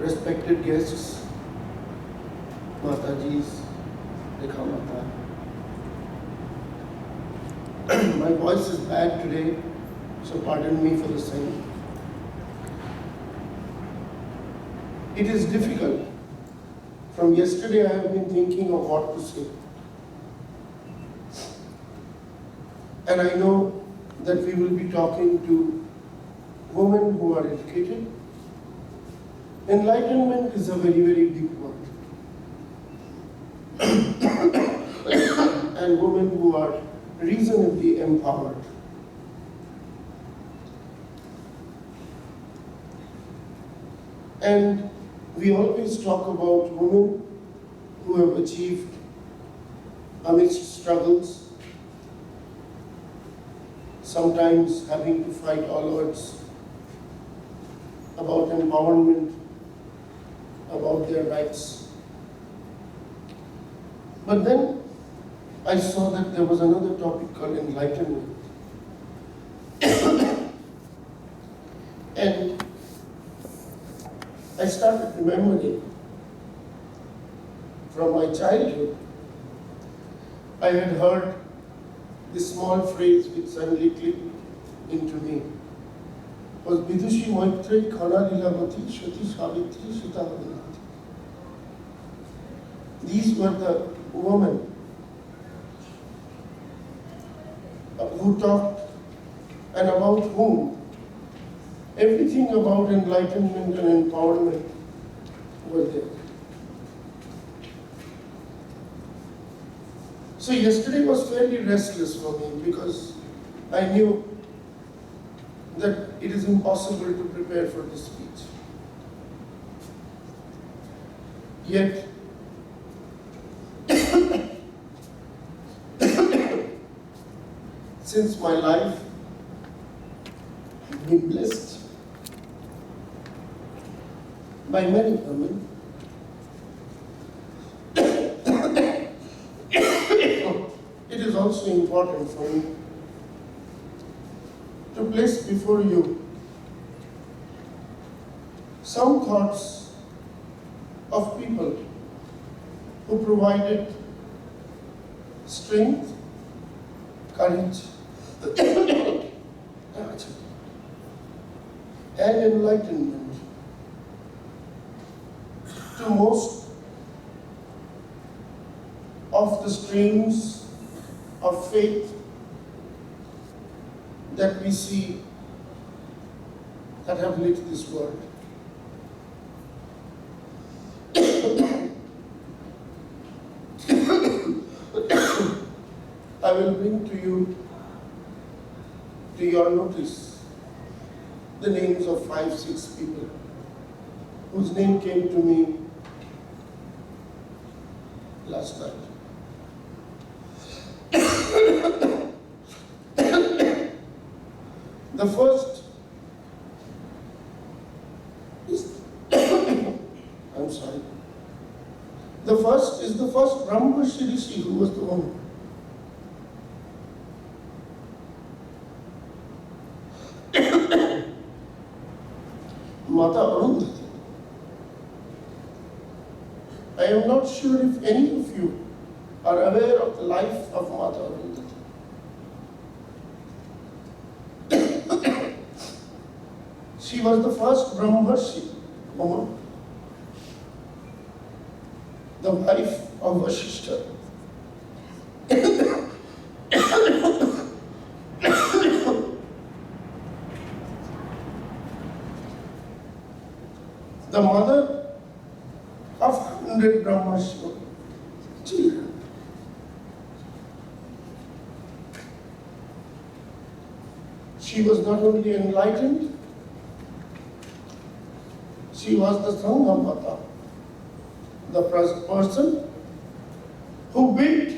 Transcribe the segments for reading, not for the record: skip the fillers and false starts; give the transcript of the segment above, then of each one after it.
respected guests, Matajis, Rekha Mata. My voice is bad today, so pardon me for the same. It is difficult. From yesterday I have been thinking of what to say. And I know that we will be talking to women who are educated. Enlightenment is a very, very big word. And women who are reasonably empowered. And we always talk about women who have achieved amidst struggles, sometimes having to fight all odds, about empowerment, about their rights. But then I saw that there was another topic called enlightenment. And I started remembering from my childhood, I had heard this small phrase which suddenly clicked into me. Was Bidushi Maitrey Khana Lilavati Shati Savitri Sita Harinati. These were the women who talked and about whom everything about enlightenment and empowerment were there. So yesterday was fairly restless for me because I knew that it is impossible to prepare for this speech. Yet, since my life has been blessed by many women, it is also important for me to place before you some thoughts of people who provided strength, courage, and enlightenment to most of the streams of faith that we see that have lit this world. I will bring to your notice, the names of 5-6 people whose name came to me last night. The first is I'm sorry. The first is the first Brahmarshi Rishi who was the one. Mata Arundhati. I am not sure if any of you are aware of the life of Mata Arundhati. She was the first Brahmarshi woman, the wife of Vasishtha. The mother of 100 Brahmarshi children. She was not only enlightened, she was the Sangha Mata, the person who built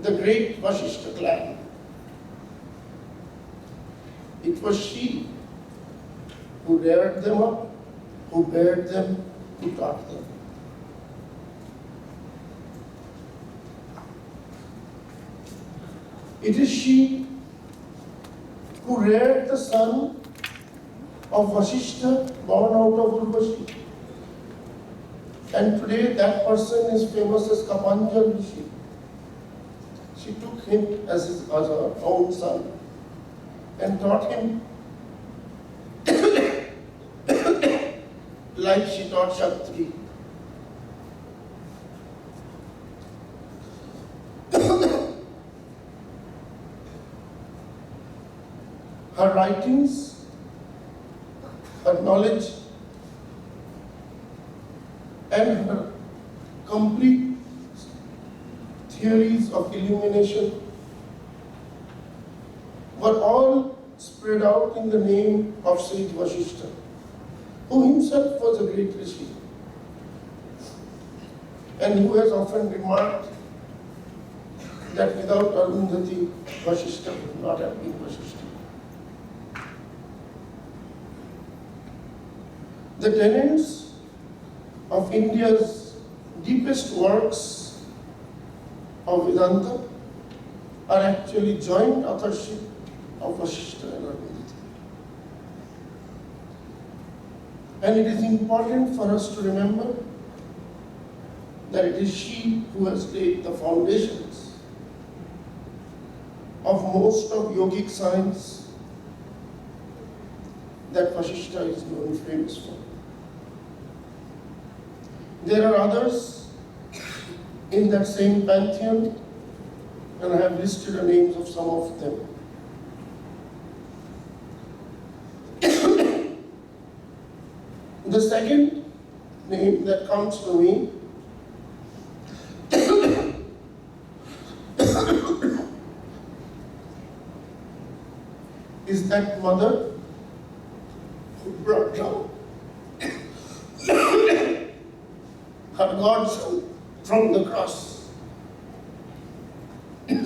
the great Vasishtha clan. It was she who reared them up, who bared them, who taught them. It is she who reared the son of Vasishtha born out of Urvashi. And today that person is famous as Kapanjal Rishi. She took him as her own son and taught him like she taught Shakti. Her writings, her knowledge, and her complete theories of illumination were all spread out in the name of Sage Vasishtha, who himself was a great rishi and who has often remarked that without Arundhati, Vasishtha would not have been Vasishtha. The tenets of India's deepest works of Vedanta are actually joint authorship of Vasishtha and Arundhati. And it is important for us to remember that it is she who has laid the foundations of most of yogic science that Vasishtha is known and famous for. There are others in that same pantheon, and I have listed the names of some of them. The second name that comes to me is that mother who brought down her godson from the cross. I'm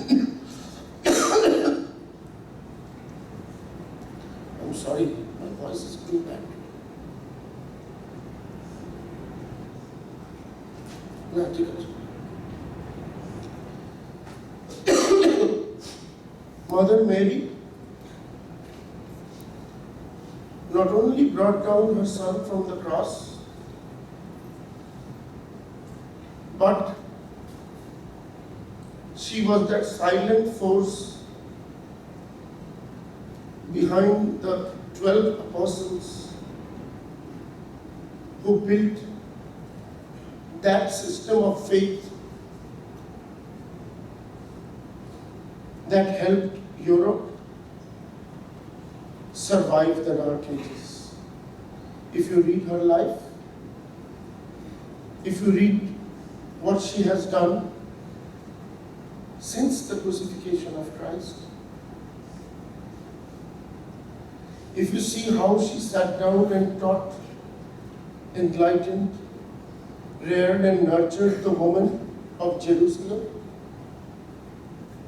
sorry, my voice is going back. Mother Mary not only brought down her son from the cross, but she was that silent force behind the 12 apostles who built that system of faith that helped Europe survive the Dark Ages. If you read her life, if you read what she has done since the crucifixion of Christ, if you see how she sat down and taught, enlightened, reared and nurtured the woman of Jerusalem,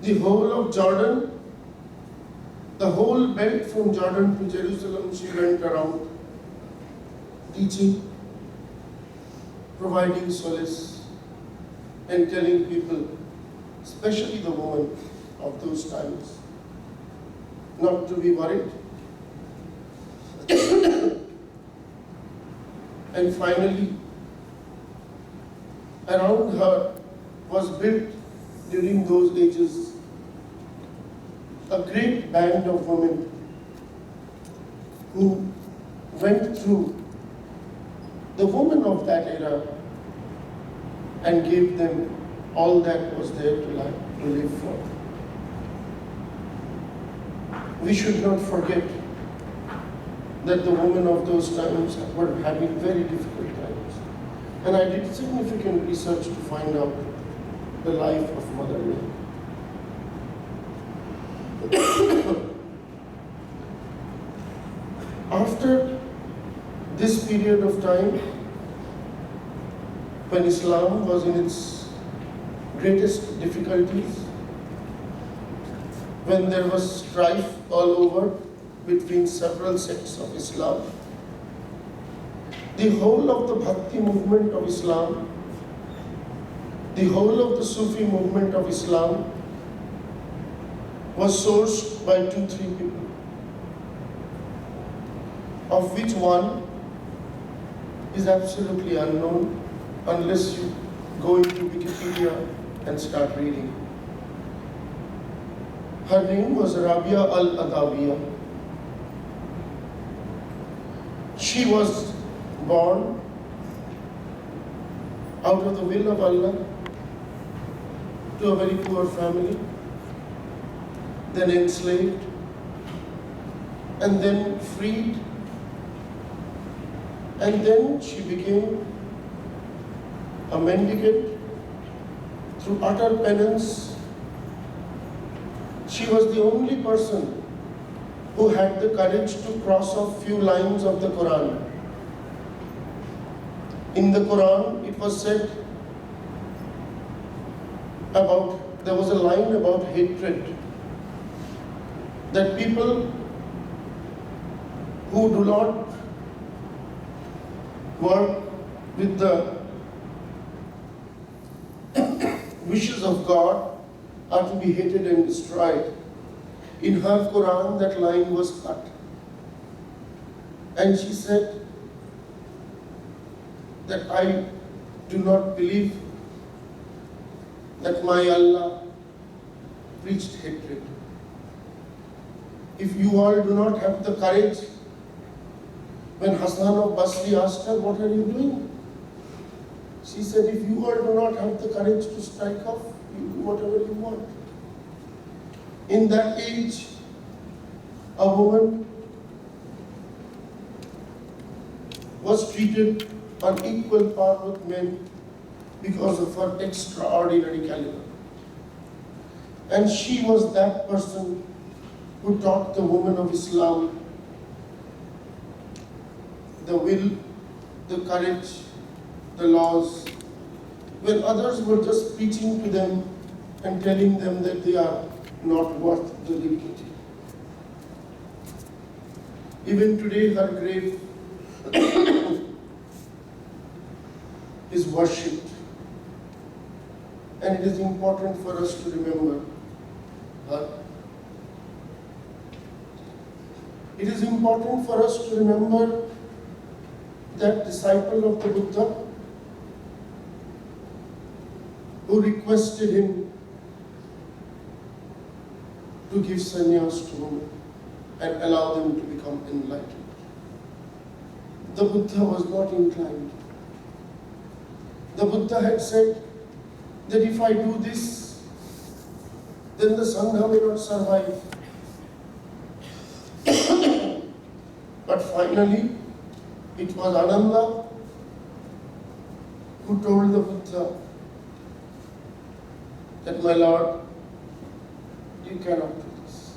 the whole of Jordan, the whole belt from Jordan to Jerusalem, she went around teaching, providing solace, and telling people, especially the women of those times, not to be worried. And finally, around her was built during those ages a great band of women who went through the women of that era and gave them all that was there to live for. We should not forget that the women of those times were having very difficult times. And I did significant research to find out the life of Mother Mary. After this period of time, when Islam was in its greatest difficulties, when there was strife all over between several sects of Islam, the whole of the Bhakti movement of Islam, the whole of the Sufi movement of Islam was sourced by 2-3 people. of which one is absolutely unknown unless you go into Wikipedia and start reading. Her name was Rabia al-Adawiya. She was born out of the will of Allah to a very poor family, then enslaved, and then freed, and then she became a mendicant through utter penance. She was the only person who had the courage to cross off few lines of the Quran. In the Quran, it was said there was a line about hatred, that people who do not work with the wishes of God are to be hated and destroyed. In her Quran, that line was cut. And she said that I do not believe that my Allah preached hatred. If you all do not have the courage, when Hassan of Basri asked her, what are you doing? She said, if you all do not have the courage to strike off, you do whatever you want. In that age, a woman was treated on equal par with men because of her extraordinary caliber. And she was that person who taught the women of Islam the will, the courage, the laws, when others were just preaching to them and telling them that they are not worth the dignity. Even today, her grave is worshipped. And it is important for us to remember her. It is important for us to remember that disciple of the Buddha who requested him to give sannyas to women and allow them to become enlightened. The Buddha was not inclined. The Buddha had said that if I do this, then the Sangha may not survive. But finally, it was Ananda who told the Buddha that, my Lord, you cannot do this.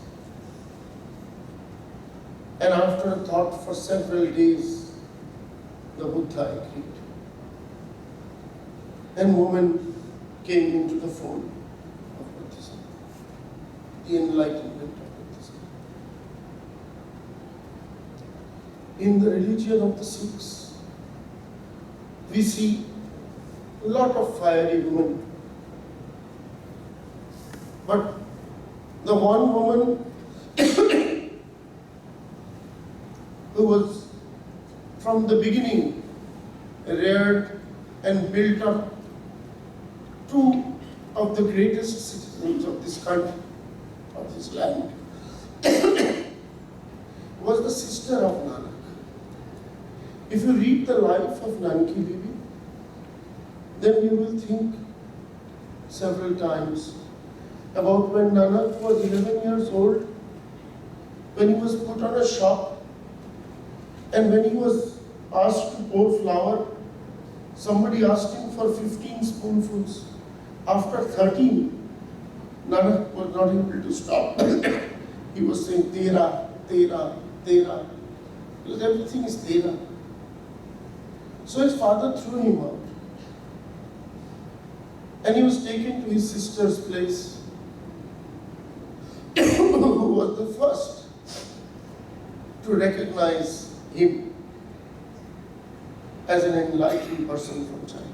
And after a thought for several days, the Buddha agreed. And woman came into the fold of Buddhism, the enlightenment of Buddhism. In the religion of the Sikhs, we see a lot of fiery women. But the one woman who was from the beginning reared and built up two of the greatest citizens of this country, of this land, was the sister of Nanak. If you read the life of Nanki Bibi, then you will think several times about when Nanak was 11 years old, when he was put on a shop, and when he was asked to pour flour, somebody asked him for 15 spoonfuls. After 13, Nanak was not able to stop. He was saying, Tera, Tera, Tera. Because everything is Tera. So his father threw him out. And he was taken to his sister's place, who was the first to recognize him as an enlightened person from childhood.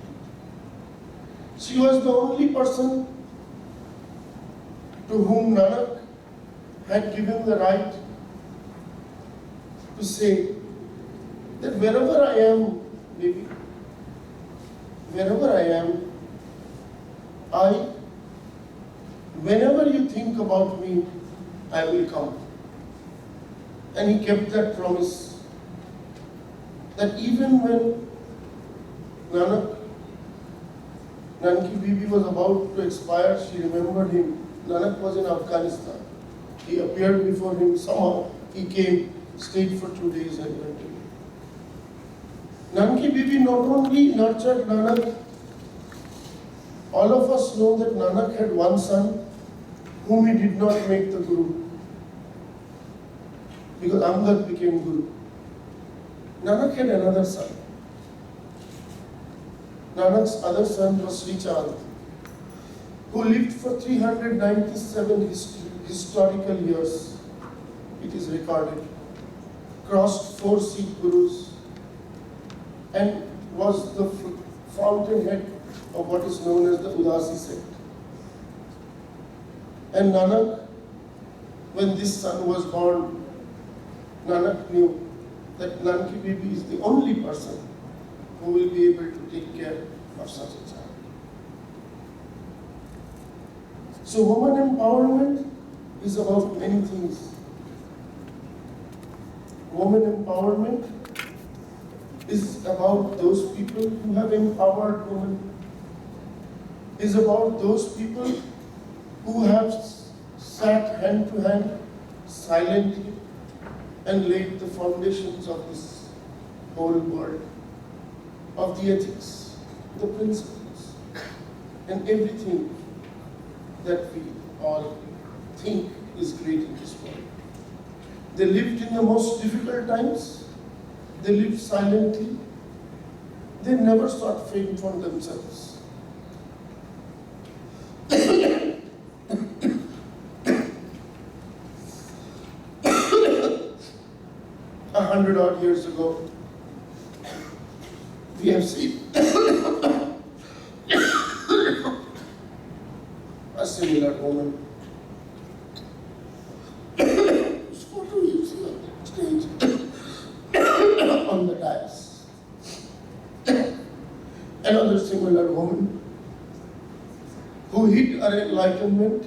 She was the only person to whom Nanak had given the right to say that wherever I am, baby, wherever I am, whenever you think about me, I will come. And he kept that promise that even when Nanki Bibi was about to expire, she remembered him. Nanak was in Afghanistan. He appeared before him. Somehow he came, stayed for 2 days and went away. Nanki Bibi not only nurtured Nanak, all of us know that Nanak had one son whom he did not make the Guru, because Angad became Guru. Nanak had another son. Nanak's other son was Sri Chand, who lived for 397 historical years, it is recorded, crossed 4 Sikh Gurus, and was the fountainhead of what is known as the Udasi sect. And Nanak, when this son was born, Nanak knew that Nanki Bibi is the only person who will be able to take care of such a child. So woman empowerment is about many things. Woman empowerment is about those people who have empowered women, is about those people who have sat hand to hand silently and laid the foundations of this whole world, of the ethics, the principles, and everything that we all think is great in this world. They lived in the most difficult times. They lived silently. They never sought fame for themselves. 100 odd years ago, we have seen a similar woman. Whose photo you see on stage on the dais. Another similar woman who hid her enlightenment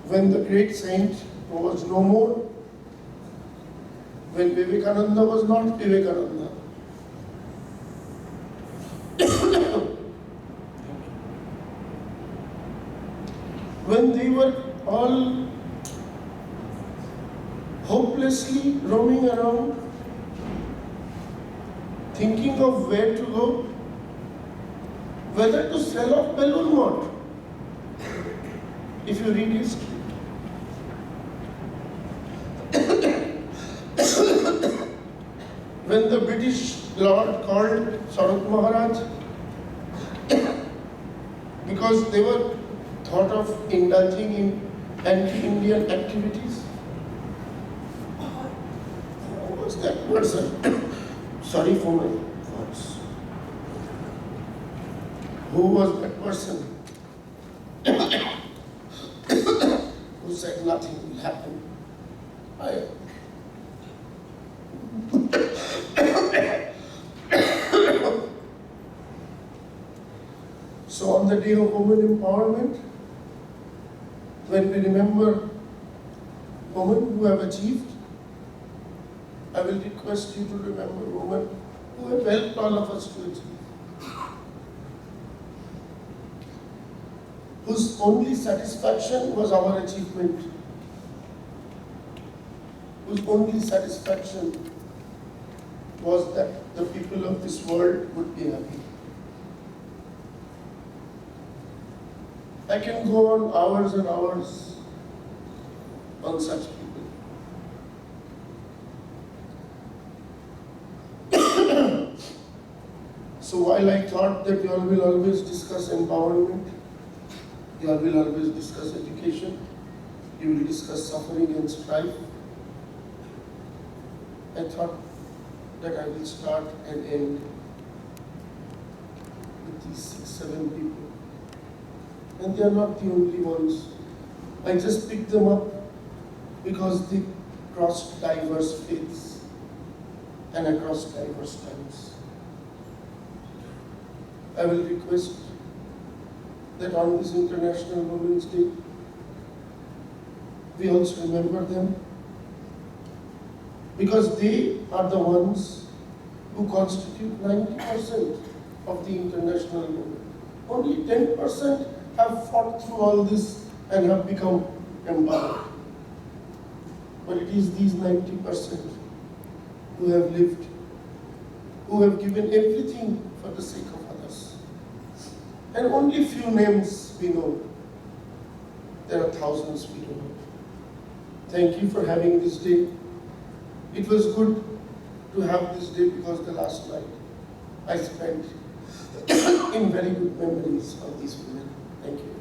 when the great saint was no more, when Vivekananda was not Vivekananda. When they were all hopelessly roaming around, thinking of where to go, whether to sell off balloon mart. If you read history, when the British Lord called Sarat Maharaj, because they were thought of indulging in anti-Indian activities. Who was that person? Sorry for my thoughts. Who was that person who said nothing will happen? So on the day of women empowerment, when we remember women who have achieved, I will request you to remember women who have helped all of us to achieve, whose only satisfaction was our achievement, whose only satisfaction was that the people of this world would be happy. I can go on hours and hours on such people. So while I thought that you all will always discuss empowerment, you all will always discuss education, you will discuss suffering and strife, I thought that I will start and end with these 6-7 people. And they are not the only ones. I just picked them up because they across diverse faiths and across diverse times. I will request that on this International Women's Day, we also remember them, because they are the ones who constitute 90% of the international movement. Only 10% have fought through all this and have become empowered. But it is these 90% who have lived, who have given everything for the sake of others. And only few names we know. There are thousands we don't know. Thank you for having this day. It was good to have this day because the last night I spent in very good memories of these women. Thank you.